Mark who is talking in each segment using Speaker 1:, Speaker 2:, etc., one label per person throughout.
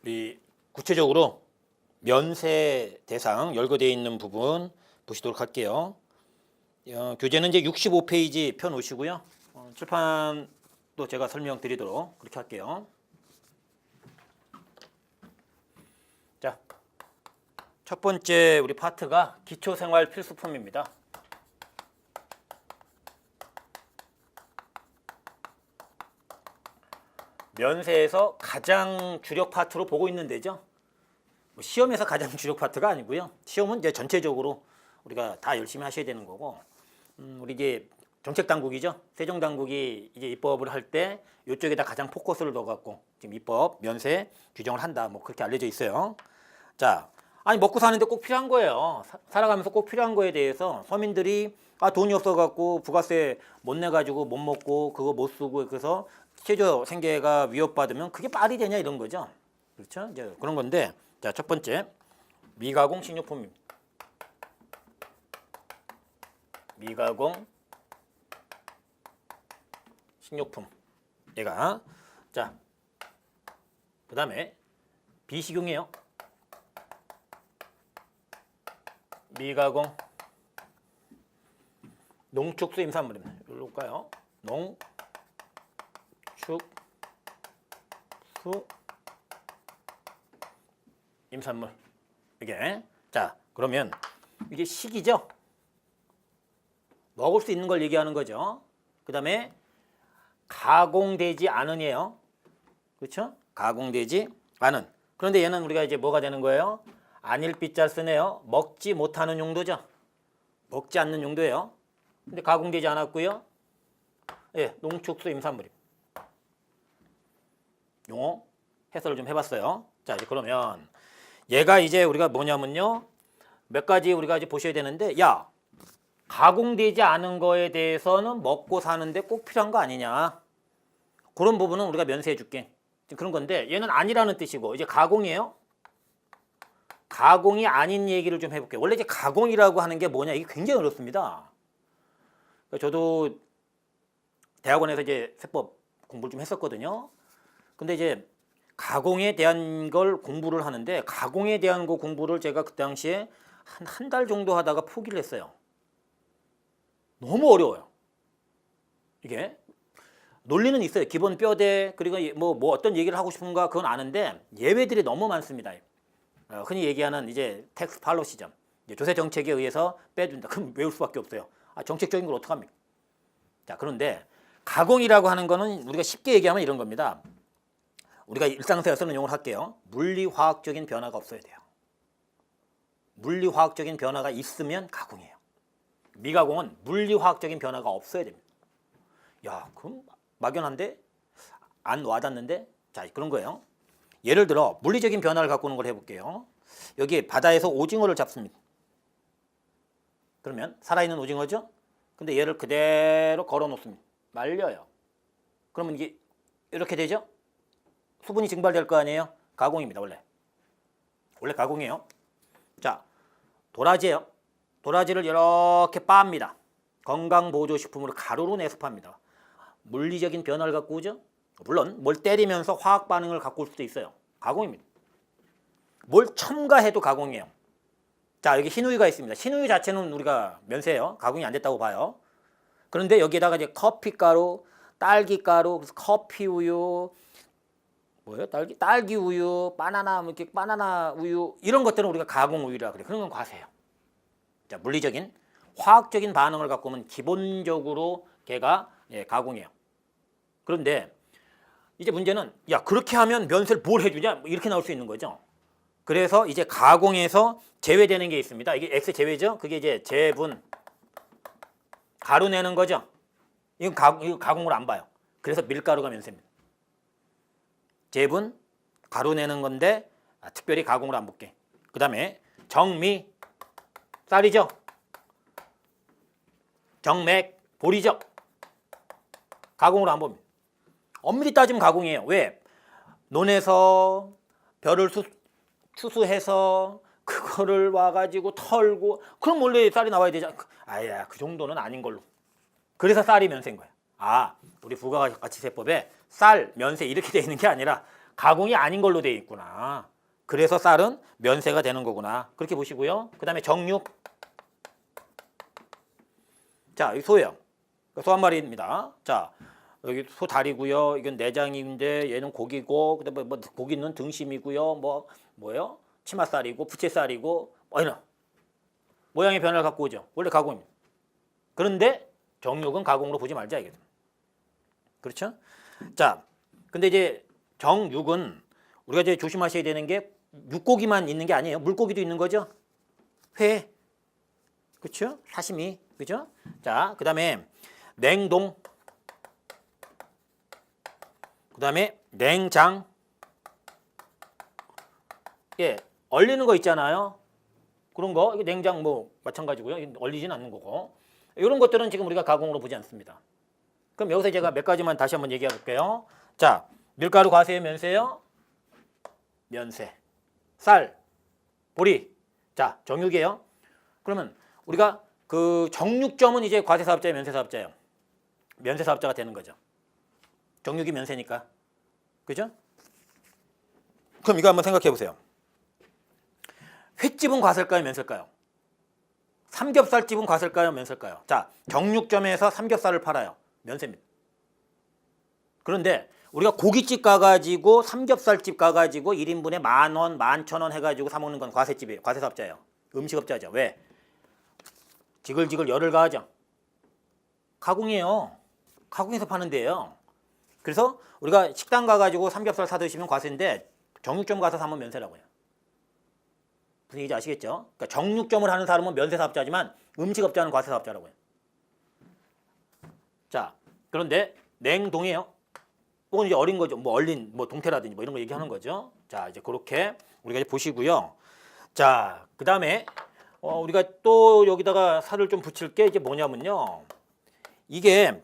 Speaker 1: 우리 구체적으로 면세 대상 열거되어 있는 부분 보시도록 할게요. 교재는 이제 65페이지 펴 놓으시고요. 칠판도 제가 설명드리도록 그렇게 할게요. 자, 첫 번째 우리 파트가 기초생활 필수품입니다. 면세에서 가장 주력 파트로 보고 있는 데죠. 시험에서 가장 주력 파트가 아니고요. 시험은 이제 전체적으로 우리가 다 열심히 하셔야 되는 거고, 우리 이제 정책 당국이죠. 세종 당국이 이제 입법을 할 때 이쪽에다 가장 포커스를 넣어갖고 지금 입법 면세 규정을 한다. 뭐 그렇게 알려져 있어요. 자, 아니 먹고 사는데 꼭 필요한 거예요. 살아가면서 꼭 필요한 거에 대해서 서민들이 돈이 없어갖고 부가세 못 내가지고 못 먹고 그거 못 쓰고 그래서 최저 생계가 위협받으면 그게 말이 되냐 이런 거죠. 그렇죠? 이제 그런 건데, 자, 첫 번째 미가공 식료품입니다. 미가공 식료품. 얘가 자, 그다음에 비식용이에요. 미가공 농축수 임산물입니다. 여기로 올까요? 농축수 임산물. 이게 자, 그러면 이게 식이죠. 먹을 수 있는 걸 얘기하는 거죠. 그 다음에 가공되지 않은이에요. 그렇죠? 가공되지 않은. 그런데 얘는 우리가 이제 뭐가 되는 거예요? 안일비자 쓰네요. 먹지 못하는 용도죠. 먹지 않는 용도예요. 근데 가공되지 않았고요. 예, 농축수 임산물입니다. 용어 해설을 좀 해봤어요. 자, 이제 그러면 얘가 이제 우리가 뭐냐면요, 몇 가지 우리가 이제 보셔야 되는데, 야, 가공되지 않은 거에 대해서는 먹고 사는데 꼭 필요한 거 아니냐, 그런 부분은 우리가 면세해 줄게. 그런 건데 얘는 아니라는 뜻이고, 이제 가공이에요. 가공이 아닌 얘기를 좀 해볼게요. 원래 이제 가공이라고 하는 게 뭐냐, 이게 굉장히 어렵습니다. 저도 대학원에서 이제 세법 공부를 좀 했었거든요. 근데 이제 가공에 대한 걸 공부를 하는데, 가공에 대한 거 공부를 제가 그 당시에 한 달 정도 하다가 포기를 했어요. 너무 어려워요. 이게 논리는 있어요. 기본 뼈대, 그리고 뭐 어떤 얘기를 하고 싶은가 그건 아는데 예외들이 너무 많습니다. 흔히 얘기하는 이제 텍스 팔로시점, 조세 정책에 의해서 빼준다. 그럼 외울 수밖에 없어요. 정책적인 걸 어떡합니까? 자, 그런데 가공이라고 하는 거는 우리가 쉽게 얘기하면 이런 겁니다. 우리가 일상생활에 쓰는 용어를 할게요. 물리화학적인 변화가 없어야 돼요. 물리화학적인 변화가 있으면 가공이에요. 미가공은 물리화학적인 변화가 없어야 됩니다. 야, 그럼 막연한데? 안 와닿는데? 자, 그런 거예요. 예를 들어 물리적인 변화를 갖고 오는 걸 해볼게요. 여기 바다에서 오징어를 잡습니다. 그러면 살아있는 오징어죠? 근데 얘를 그대로 걸어 놓습니다. 말려요. 그러면 이게 이렇게 되죠? 수분이 증발될 거 아니에요? 가공입니다. 원래 가공이에요. 자, 도라지예요. 도라지를 이렇게 빻니다. 건강보조식품으로 가루로 내서 팝니다. 물리적인 변화를 갖고 오죠? 물론 뭘 때리면서 화학 반응을 갖고 올 수도 있어요. 가공입니다. 뭘 첨가해도 가공이에요. 자, 여기 흰우유가 있습니다. 흰우유 자체는 우리가 면세예요. 가공이 안 됐다고 봐요. 그런데 여기에다가 이제 커피가루, 딸기가루, 그래서 커피우유, 뭐예요? 딸기우유, 바나나, 이렇게 바나나 우유, 이런 것들은 우리가 가공우유라 그래요. 그런 건 과세예요. 자, 물리적인 화학적인 반응을 갖고 오면 기본적으로 걔가 가공이에요. 그런데 이제 문제는, 야, 그렇게 하면 면세를 뭘 해주냐, 이렇게 나올 수 있는 거죠. 그래서 이제 가공에서 제외되는 게 있습니다. 이게 X 제외죠. 그게 이제 제분, 가루 내는 거죠. 이거 가공으로 안 봐요. 그래서 밀가루가 면세입니다. 제분, 가루 내는 건데 특별히 가공으로 안 볼게. 그 다음에 정미, 쌀이죠. 정맥, 보리죠. 가공으로 안 봅니다. 엄밀히 따지면 가공이에요. 왜? 논에서 벼를 추수해서 그거를 와가지고 털고, 그럼 원래 쌀이 나와야 되잖아. 아야, 그 정도는 아닌 걸로. 그래서 쌀이 면세인 거야. 우리 부가가치세법에 쌀, 면세 이렇게 돼 있는 게 아니라 가공이 아닌 걸로 돼 있구나. 그래서 쌀은 면세가 되는 거구나. 그렇게 보시고요. 그 다음에 정육. 자, 이 소예요. 소 한 마리입니다. 자, 여기 소 다리고요. 이건 내장인데 얘는 고기고, 그다음에 뭐 고기는 등심이고요. 뭐요? 치맛살이고 부채살이고 이런 모양의 변화를 갖고 오죠. 원래 가공입니다. 그런데 정육은 가공으로 보지 말자 이게. 그렇죠? 자, 근데 이제 정육은 우리가 이제 조심하셔야 되는 게 육고기만 있는 게 아니에요. 물고기도 있는 거죠. 회, 그렇죠? 사시미, 그죠? 자, 그다음에 냉동, 그다음에 냉장, 예, 얼리는 거 있잖아요. 그런 거, 이게 냉장 뭐 마찬가지고요. 얼리진 않는 거고. 이런 것들은 지금 우리가 가공으로 보지 않습니다. 그럼 여기서 제가 몇 가지만 다시 한번 얘기해 볼게요. 자, 밀가루 과세요, 면세요? 면세. 쌀, 보리. 자, 정육이에요. 그러면 우리가 그 정육점은 이제 과세사업자예요, 면세사업자예요? 면세사업자가 되는 거죠. 정육이 면세니까. 그죠? 그럼 이거 한번 생각해 보세요. 횟집은 과세일까요, 면세일까요? 삼겹살집은 과세일까요, 면세일까요? 자, 정육점에서 삼겹살을 팔아요. 면세입니다. 그런데 우리가 고깃집 가가지고 삼겹살집 가가지고 1인분에 10,000원, 11,000원 해가지고 사 먹는 건 과세집이에요. 과세사업자예요. 음식업자죠. 왜? 지글지글 열을 가하죠. 가공이에요. 가공해서 파는 데예요. 그래서 우리가 식당 가가지고 삼겹살 사 드시면 과세인데 정육점 가서 사면 면세라고요. 무슨 얘기인지 아시겠죠? 그러니까 정육점을 하는 사람은 면세사업자지만 음식업자는 과세사업자라고요. 자, 그런데 냉동이에요. 이건 이제 어린 거죠. 뭐 얼린 뭐 동태라든지 뭐 이런 거 얘기하는 거죠. 자, 이제 그렇게 우리가 이제 보시고요. 자, 그다음에 우리가 또 여기다가 살을 좀 붙일 게 이제 뭐냐면요. 이게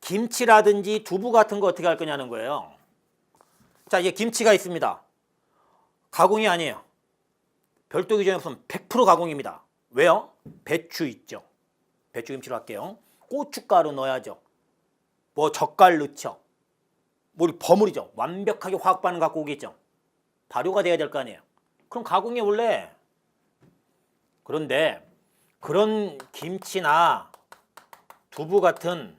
Speaker 1: 김치라든지 두부 같은 거 어떻게 할 거냐는 거예요. 자, 이게 김치가 있습니다. 가공이 아니에요. 별도 규정이 없으면 100% 가공입니다. 왜요? 배추 있죠. 배추 김치로 할게요. 고춧가루 넣어야죠. 뭐 젓갈 넣죠. 뭐 버무리죠. 완벽하게 화학 반응 갖고 오겠죠. 발효가 돼야 될 거 아니에요. 그럼 가공이 원래. 그런데 그런 김치나 두부 같은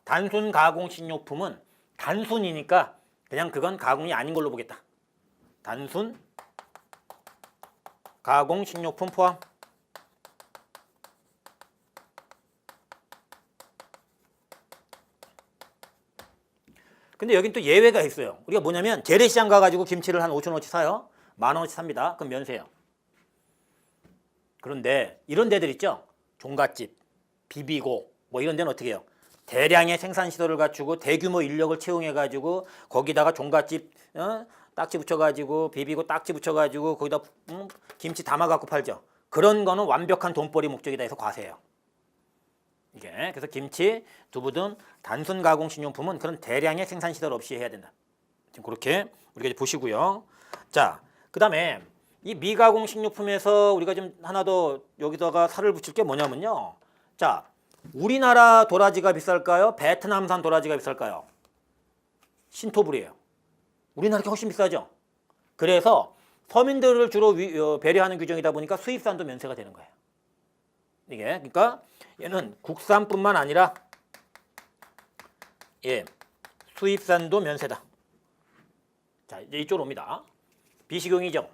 Speaker 1: 단순 가공 식료품은 단순이니까 그냥 그건 가공이 아닌 걸로 보겠다. 단순 가공 식료품 포함. 근데 여긴 또 예외가 있어요. 우리가 뭐냐면 재래시장 가가지고 김치를 한 5,000원어치 사요. 10,000원어치 삽니다. 그럼 면세요. 그런데 이런 데들 있죠. 종갓집, 비비고 뭐 이런 데는 어떻게 해요? 대량의 생산 시설을 갖추고 대규모 인력을 채용해가지고 거기다가 종갓집 딱지 붙여가지고 비비고 딱지 붙여가지고 거기다 김치 담아갖고 팔죠. 그런 거는 완벽한 돈벌이 목적이다 해서 과세예요. 이게 그래서 김치, 두부 등 단순 가공 식료품은 그런 대량의 생산 시설 없이 해야 된다. 지금 그렇게 우리가 이제 보시고요. 자, 그다음에 이 미가공 식료품에서 우리가 좀 하나 더 여기다가 살을 붙일 게 뭐냐면요. 자, 우리나라 도라지가 비쌀까요? 베트남산 도라지가 비쌀까요? 신토불이에요. 우리나라가 훨씬 비싸죠. 그래서 서민들을 주로 배려하는 규정이다 보니까 수입산도 면세가 되는 거예요. 이게 그러니까 얘는 국산뿐만 아니라 수입산도 면세다. 자, 이제 이쪽으로 옵니다. 비식용이죠.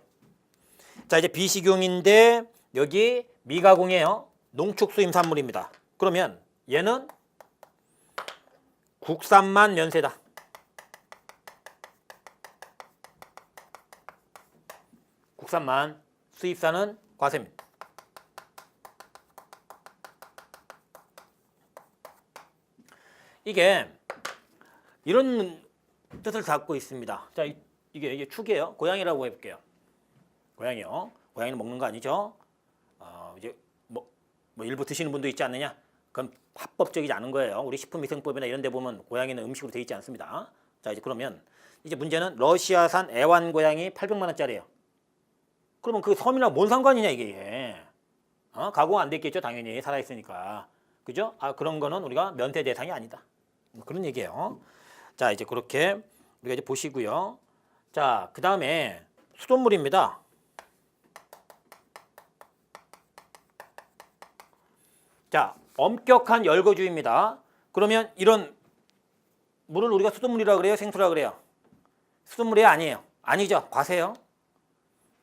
Speaker 1: 자, 이제 비식용인데 여기 미가공이에요. 농축수임산물입니다. 그러면 얘는 국산만 면세다. 국산만, 수입산은 과세입니다. 이게 이런 뜻을 갖고 있습니다. 자, 이게 축이에요. 고양이라고 해볼게요. 고양이요. 고양이는 먹는 거 아니죠? 이제 뭐 일부 드시는 분도 있지 않느냐? 그건 합법적이지 않은 거예요. 우리 식품위생법이나 이런 데 보면 고양이는 음식으로 되어 있지 않습니다. 자, 이제 그러면 이제 문제는 러시아산 애완 고양이 800만 원짜리예요. 그러면 그 섬이랑 뭔 상관이냐 이게. 가공 안 됐겠죠, 당연히 살아있으니까. 그죠? 그런 거는 우리가 면세 대상이 아니다. 그런 얘기예요. 자, 이제 그렇게 우리가 이제 보시고요. 자, 그 다음에 수돗물입니다. 자, 엄격한 열거주의입니다. 그러면 이런 물을 우리가 수돗물이라 그래요? 생수라 그래요? 수돗물이 아니에요. 아니죠. 과세요.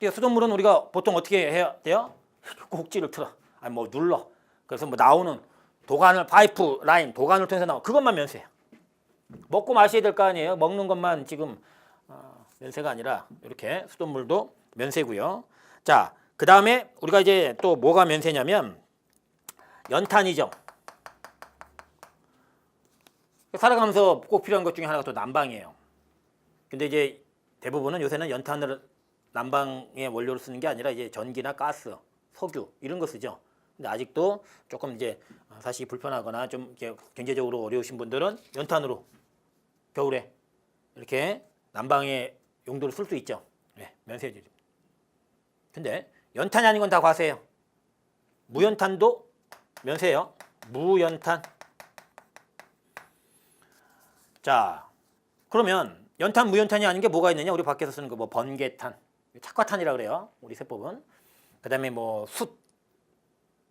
Speaker 1: 수돗물은 우리가 보통 어떻게 해야 돼요? 꼭지를 틀어. 아니 뭐 눌러. 그래서 뭐 나오는 도관을 파이프 라인 도관을 통해서 나오. 그것만 면세해요. 먹고 마셔야 될 거 아니에요. 먹는 것만 지금 면세가 아니라 이렇게 수돗물도 면세고요. 자, 그 다음에 우리가 이제 또 뭐가 면세냐면 연탄이죠. 살아가면서 꼭 필요한 것 중에 하나가 또 난방이에요. 근데 이제 대부분은 요새는 연탄을 난방의 원료로 쓰는 게 아니라 이제 전기나 가스, 석유 이런 거 쓰죠. 근데 아직도 조금 이제 사실 불편하거나 좀 이제 경제적으로 어려우신 분들은 연탄으로 겨울에 이렇게 난방의 용도로 쓸 수 있죠. 네, 면세해주죠. 근데 연탄이 아닌 건 다 과세예요. 무연탄도 면세예요. 무연탄. 자, 그러면 연탄, 무연탄이 아닌 게 뭐가 있느냐? 우리 밖에서 쓰는 거 뭐 번개탄, 착화탄이라 그래요. 우리 세법은. 그다음에 뭐 숯,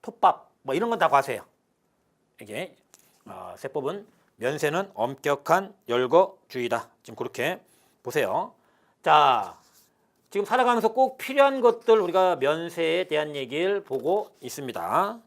Speaker 1: 톱밥 뭐 이런 건 다 과세예요. 이게 세법은 면세는 엄격한 열거주의다. 지금 그렇게 보세요. 자, 지금 살아가면서 꼭 필요한 것들 우리가 면세에 대한 얘기를 보고 있습니다.